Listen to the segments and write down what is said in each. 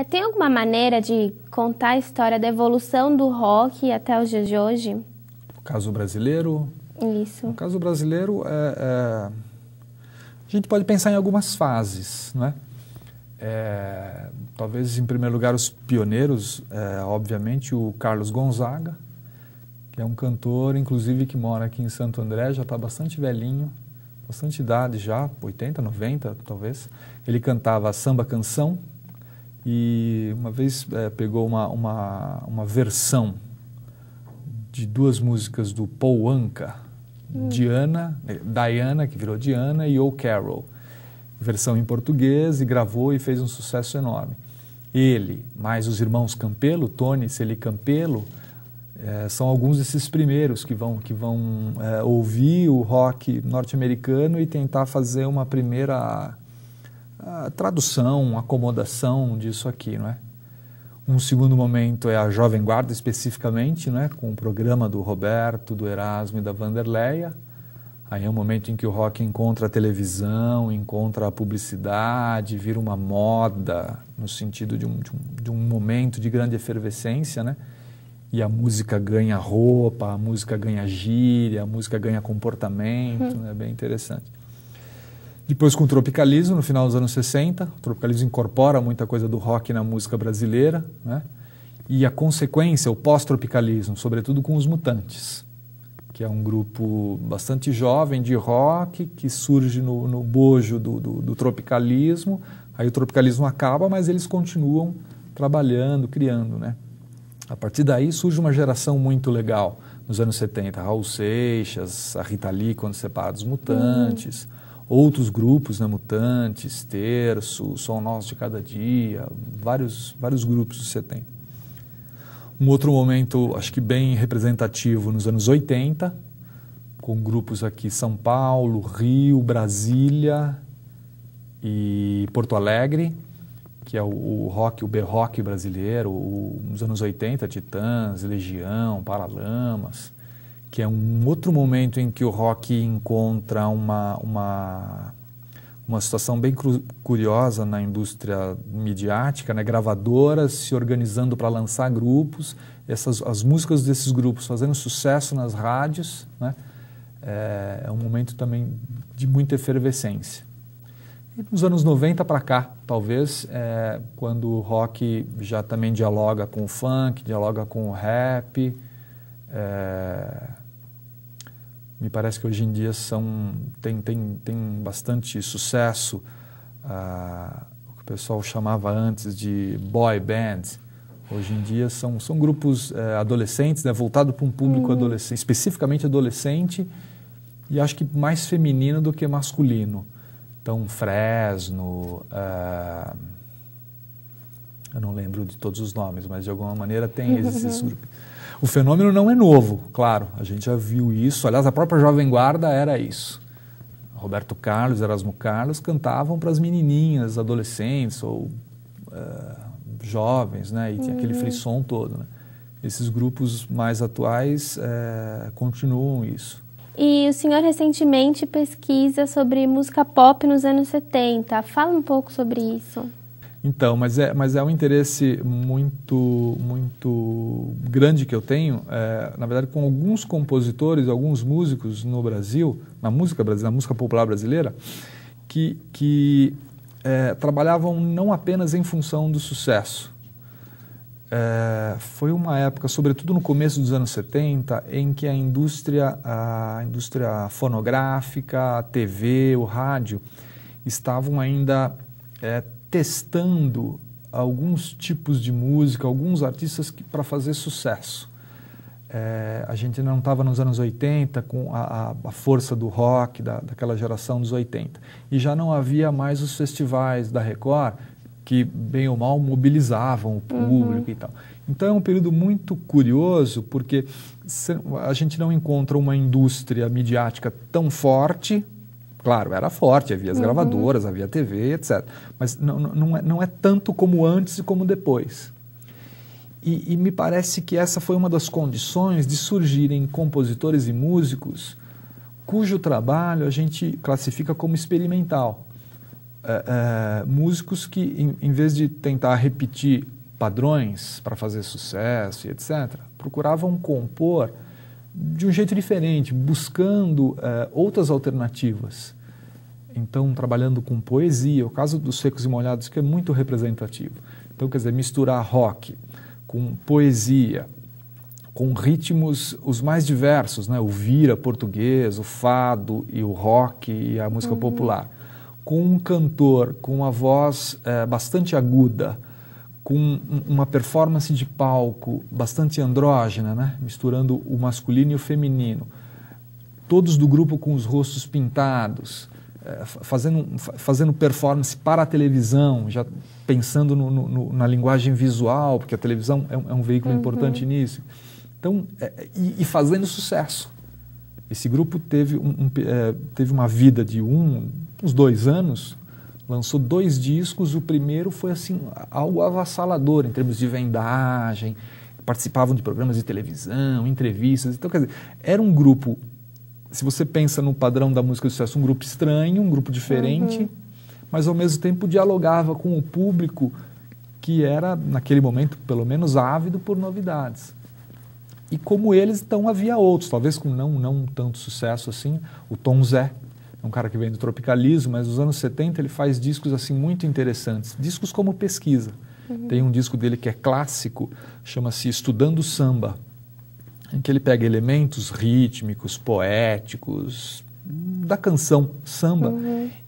Tem alguma maneira de contar a história da evolução do rock até os dias de hoje? No caso brasileiro? Isso. No caso brasileiro, a gente pode pensar em algumas fases, né? Talvez, em primeiro lugar, os pioneiros, obviamente, o Carlos Gonzaga, que é um cantor, inclusive, que mora aqui em Santo André, já está bastante velhinho, bastante idade já, 80, 90, talvez. Ele cantava samba-canção e uma vez pegou uma versão de duas músicas do Paul Anka, Diana, que virou Diana, e Oh Carol, versão em português, e gravou e fez um sucesso enorme. Ele, mais os irmãos Campelo, Tony e Celi Campelo, são alguns desses primeiros que vão ouvir o rock norte-americano e tentar fazer uma primeira tradução, acomodação disso aqui, não é? Um segundo momento é a Jovem Guarda, especificamente, né, com o programa do Roberto, do Erasmo e da Vanderleia. Aí é um momento em que o rock encontra a televisão, encontra a publicidade, vira uma moda, no sentido de um momento de grande efervescência, né? E a música ganha roupa, a música ganha gíria, a música ganha comportamento, né? Bem interessante. Depois com o tropicalismo, no final dos anos 60, o tropicalismo incorpora muita coisa do rock na música brasileira, né? E a consequência, o pós-tropicalismo, sobretudo com os Mutantes, que é um grupo bastante jovem de rock, que surge no bojo do tropicalismo. Aí o tropicalismo acaba, mas eles continuam trabalhando, criando, né? A partir daí surge uma geração muito legal, nos anos 70, Raul Seixas, a Rita Lee, quando separa dos Mutantes, outros grupos, né, Mutantes, Terço, Som Nosso de Cada Dia, vários grupos dos 70. Um outro momento, acho que bem representativo, nos anos 80, com grupos aqui São Paulo, Rio, Brasília e Porto Alegre, que é o rock, o B-rock brasileiro, nos anos 80, Titãs, Legião, Paralamas, que é um outro momento em que o rock encontra uma situação bem curiosa na indústria midiática, né? Gravadoras se organizando para lançar grupos, as músicas desses grupos fazendo sucesso nas rádios, né? É um momento também de muita efervescência. E nos anos 90 para cá, talvez, quando o rock já também dialoga com o funk, dialoga com o rap, me parece que hoje em dia tem bastante sucesso, o que o pessoal chamava antes de boy band. Hoje em dia são grupos adolescentes, né, voltados para um público adolescente, especificamente adolescente, e acho que mais feminino do que masculino. Então, Fresno, eu não lembro de todos os nomes, mas de alguma maneira tem esses grupos. O fenômeno não é novo, claro, a gente já viu isso. Aliás, a própria Jovem Guarda era isso. Roberto Carlos, Erasmo Carlos cantavam para as menininhas, adolescentes ou jovens, né? E tinha aquele frisson todo, né? Esses grupos mais atuais continuam isso. E o senhor recentemente pesquisa sobre música pop nos anos 70. Fala um pouco sobre isso. Então, mas é um interesse muito grande que eu tenho, na verdade, com alguns compositores, alguns músicos no Brasil, na música brasileira, na música popular brasileira, que trabalhavam não apenas em função do sucesso. Foi uma época, sobretudo no começo dos anos 70, em que a indústria fonográfica, a TV, o rádio, estavam ainda testando alguns tipos de música, alguns artistas para fazer sucesso. A gente não estava nos anos 80 com a força do rock, daquela geração dos 80. E já não havia mais os festivais da Record, que bem ou mal mobilizavam o público e tal. Então é um período muito curioso, porque a gente não encontra uma indústria midiática tão forte. Claro, era forte, havia as gravadoras, havia TV, etc. Mas não é tanto como antes e como depois. E me parece que essa foi uma das condições de surgirem compositores e músicos cujo trabalho a gente classifica como experimental. músicos que, em vez de tentar repetir padrões para fazer sucesso e etc., procuravam compor de um jeito diferente, buscando outras alternativas. Então, trabalhando com poesia, o caso dos Secos e Molhados, que é muito representativo. Então, quer dizer, misturar rock com poesia, com ritmos os mais diversos, né? O vira português, o fado e o rock e a música popular, com um cantor com uma voz bastante aguda, com uma performance de palco bastante andrógena, né? Misturando o masculino e o feminino, todos do grupo com os rostos pintados, fazendo performance para a televisão, já pensando na linguagem visual, porque a televisão é um veículo importante nisso. Então, e fazendo sucesso. Esse grupo teve uma vida de uns 2 anos, lançou 2 discos. O primeiro foi assim, algo avassalador em termos de vendagem, participavam de programas de televisão, entrevistas. Então, quer dizer, era um grupo, se você pensa no padrão da música de sucesso, um grupo estranho, um grupo diferente, mas ao mesmo tempo dialogava com o público que era, naquele momento, pelo menos ávido por novidades. E como eles, então, havia outros, talvez com não tanto sucesso assim. O Tom Zé, é um cara que vem do tropicalismo, mas nos anos 70 ele faz discos assim muito interessantes, discos como pesquisa. Tem um disco dele que é clássico, chama-se Estudando Samba, em que ele pega elementos rítmicos, poéticos, da canção samba,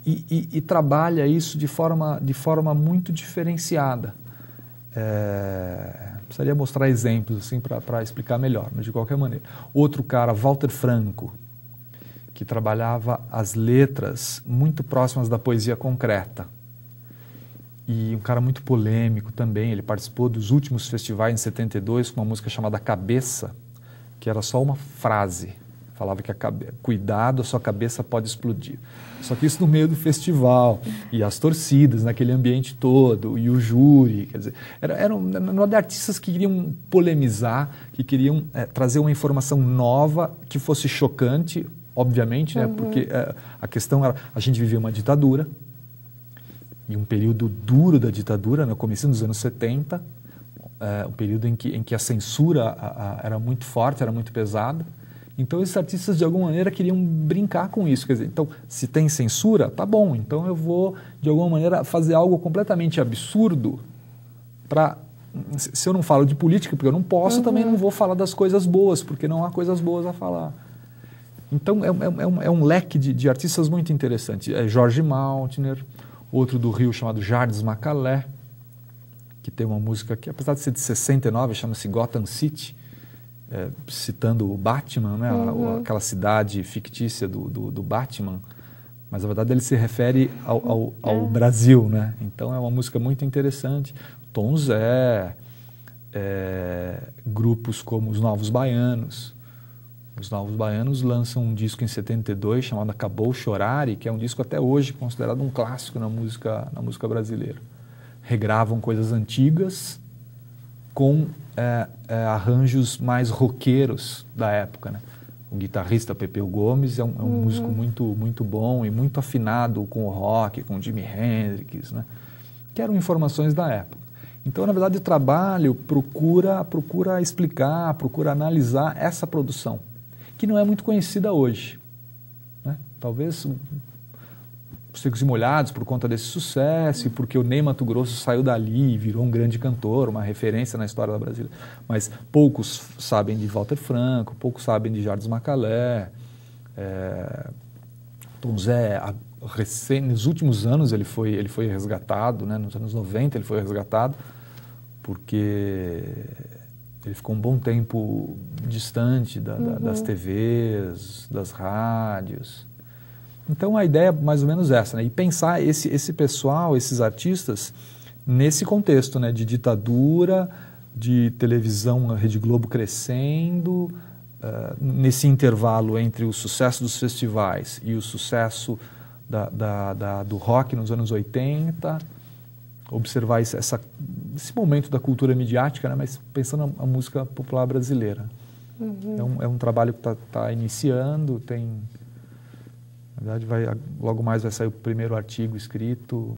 e trabalha isso de forma muito diferenciada. Precisaria mostrar exemplos assim, para explicar melhor, mas de qualquer maneira. Outro cara, Walter Franco, que trabalhava as letras muito próximas da poesia concreta. E um cara muito polêmico também. Ele participou dos últimos festivais em 72 com uma música chamada Cabeça, que era só uma frase. Falava que cuidado, a sua cabeça pode explodir. Só que isso no meio do festival, e as torcidas naquele ambiente todo, e o júri, quer dizer, eram de artistas que queriam polemizar, que queriam trazer uma informação nova, que fosse chocante, obviamente, né, porque a questão era, a gente vivia uma ditadura, e um período duro da ditadura, no começo dos anos 70, um período em que a censura era muito forte, era muito pesada. Então, esses artistas, de alguma maneira, queriam brincar com isso. Quer dizer, então, se tem censura, tá bom. Então, eu vou, de alguma maneira, fazer algo completamente absurdo para... Se eu não falo de política, porque eu não posso, também não vou falar das coisas boas, porque não há coisas boas a falar. Então, é um leque de artistas muito interessante. Jorge Maltner, outro do Rio chamado Jardim Macalé, que tem uma música que, apesar de ser de 69, chama-se Gotham City, citando o Batman, né? Aquela cidade fictícia do Batman, mas na verdade ele se refere ao Brasil, né? Então é uma música muito interessante. Tom Zé, grupos como os Novos Baianos. Os Novos Baianos lançam um disco em 72 chamado Acabou Chorar, que é um disco até hoje considerado um clássico na música brasileira. Regravam coisas antigas com arranjos mais roqueiros da época, né? O guitarrista Pepeu Gomes é um músico muito bom e muito afinado com o rock, com o Jimi Hendrix, né? Que eram informações da época. Então, na verdade, o trabalho procura explicar, procura analisar essa produção, que não é muito conhecida hoje, né? Talvez os Secos e Molhados, por conta desse sucesso, e porque o Ney Matogrosso saiu dali e virou um grande cantor, uma referência na história da Brasília. Mas poucos sabem de Walter Franco, poucos sabem de Jardim Macalé. Tom Zé, nos últimos anos ele foi resgatado, né? Nos anos 90 ele foi resgatado, porque ele ficou um bom tempo distante das TVs, das rádios. Então, a ideia é mais ou menos essa, né? E pensar esse pessoal, esses artistas, nesse contexto, né? De ditadura, de televisão, a Rede Globo crescendo, nesse intervalo entre o sucesso dos festivais e o sucesso do rock nos anos 80, observar esse momento da cultura midiática, né? Mas pensando na música popular brasileira. É um trabalho que está iniciando, Na verdade, logo mais vai sair o primeiro artigo escrito.